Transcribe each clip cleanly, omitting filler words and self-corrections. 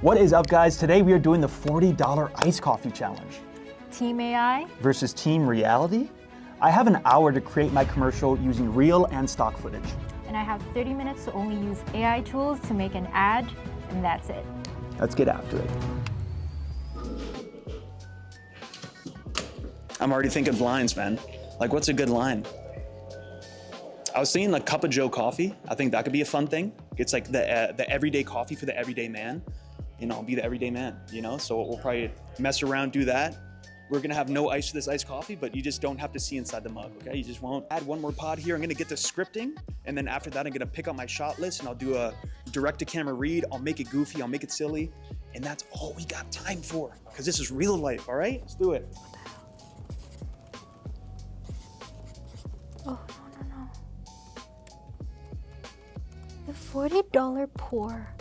What is up, guys? Today we are doing the $40 iced coffee challenge. Team AI versus Team Reality. I have an hour to create my commercial using real and stock footage. And I have 30 minutes to only use AI tools to make an ad, and that's it. Let's get after it. I'm already thinking of lines, man. Like, what's a good line? I was thinking like cup of Joe coffee. I think that could be a fun thing. It's like the everyday coffee for the everyday man. You know, be the everyday man, you know? So we'll probably mess around, do that. We're gonna have no ice to this iced coffee, but you just don't have to see inside the mug, okay? You just won't. Add one more pod here. I'm gonna get to scripting, and then after that, I'm gonna pick up my shot list and I'll do a direct-to-camera read. I'll make it goofy, I'll make it silly, and that's all we got time for, because this is real life, all right? Let's do it. Oh, no. The $40 pour.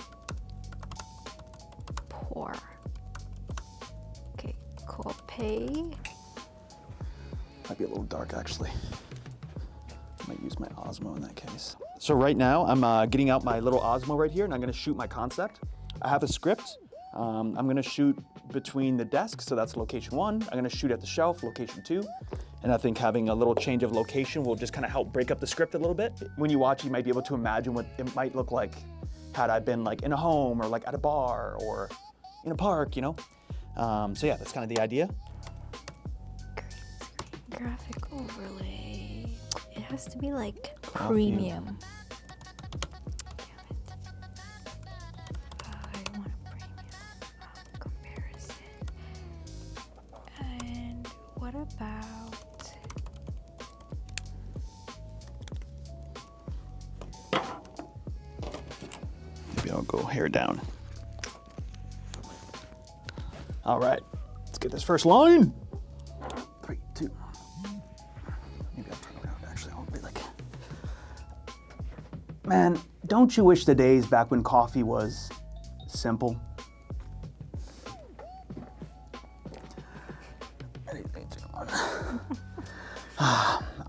Okay, copay. Might be a little dark, actually. Might use my Osmo in that case. So right now, I'm getting out my little Osmo right here, and I'm gonna shoot my concept. I have a script. I'm gonna shoot between the desks, so that's location 1. I'm gonna shoot at the shelf, location 2. And I think having a little change of location will just kind of help break up the script a little bit. When you watch, you might be able to imagine what it might look like had I been like in a home or like at a bar or in a park, you know? So yeah, that's kind of the idea. Graphic overlay. It has to be like Coffee. Premium. Damn it. I want a premium comparison. And what about... Maybe I'll go hair down. All right, let's get this first line. 3, 2. Maybe I'll turn around, actually. I'll be like, man, don't you wish the days back when coffee was simple?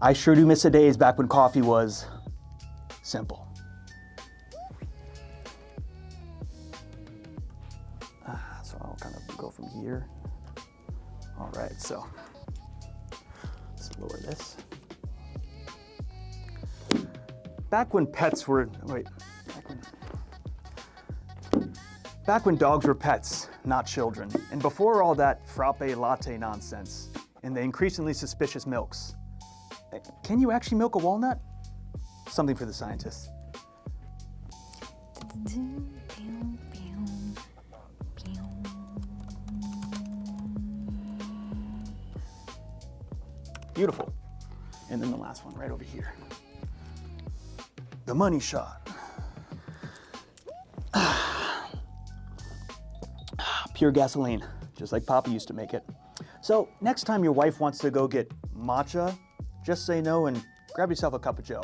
I sure do miss the days back when coffee was simple. So I'll kind of go from here. All right, so let's lower this. Back when pets were, back when dogs were pets, not children, and before all that frappe latte nonsense and the increasingly suspicious milks. Can you actually milk a walnut? Something for the scientists. Beautiful. And then the last one right over here. The money shot. Pure gasoline, just like Papa used to make it. So next time your wife wants to go get matcha, just say no and grab yourself a cup of Joe.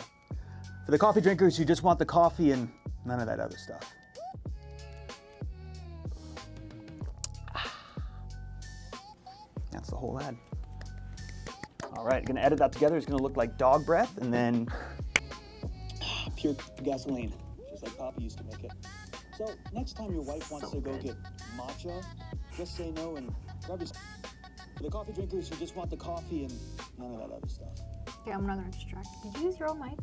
For the coffee drinkers, you just want the coffee and none of that other stuff. That's the whole ad. All right, gonna edit that together. It's gonna look like dog breath and then pure gasoline, just like Papa used to make it. So next time your wife wants to go get matcha, just say no and grab yourself. For the coffee drinkers, you just want the coffee and none of that other stuff. Okay, I'm not gonna distract. Did you use your own mic?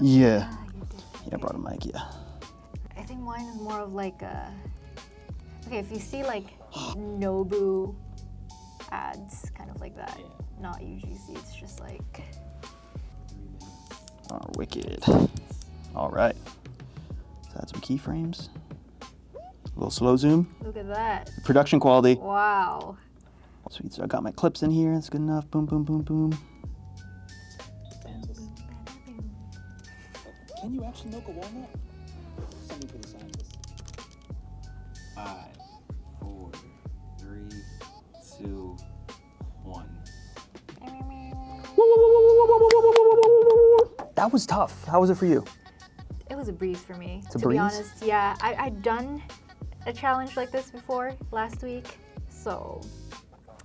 Yeah. You did. Yeah, I brought a mic, yeah. I think mine is more of like a... Okay, if you see like Nobu ads, kind of like that, not UGC, it's just like... Oh, wicked. All right. Let's add some keyframes. A little slow zoom. Look at that. Production quality. Wow. Sweet, so I got my clips in here. That's good enough. Boom, boom, boom, boom. Can you actually milk a walnut? Something for the scientists. 5, 4, 3, 2, 1. That was tough. How was it for you? It was a breeze for me. It's a to breeze? be honest, yeah. I'd done a challenge like this before last week, so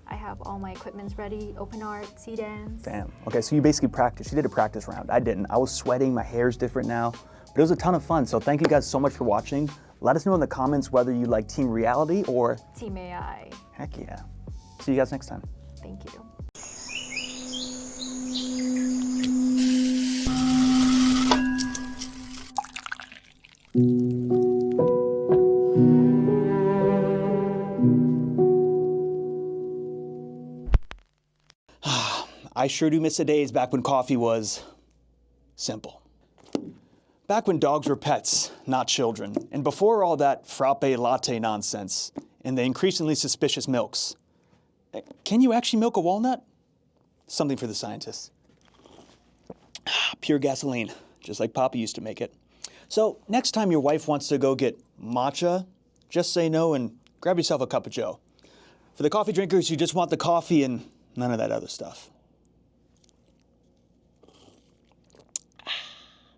I have all my equipments ready, open art, sea dance. Damn. Okay, so you basically practiced. You did a practice round. I didn't. I was sweating. My hair's different now. But it was a ton of fun. So thank you guys so much for watching. Let us know in the comments whether you like Team Reality or Team AI. heck yeah. See you guys next time. Thank you. I sure do miss the days back when coffee was simple. Back when dogs were pets, not children, and before all that frappe latte nonsense and the increasingly suspicious milks. Can you actually milk a walnut? Something for the scientists. Pure gasoline, just like Papa used to make it. So next time your wife wants to go get matcha, just say no and grab yourself a cup of joe. For the coffee drinkers who just want the coffee and none of that other stuff.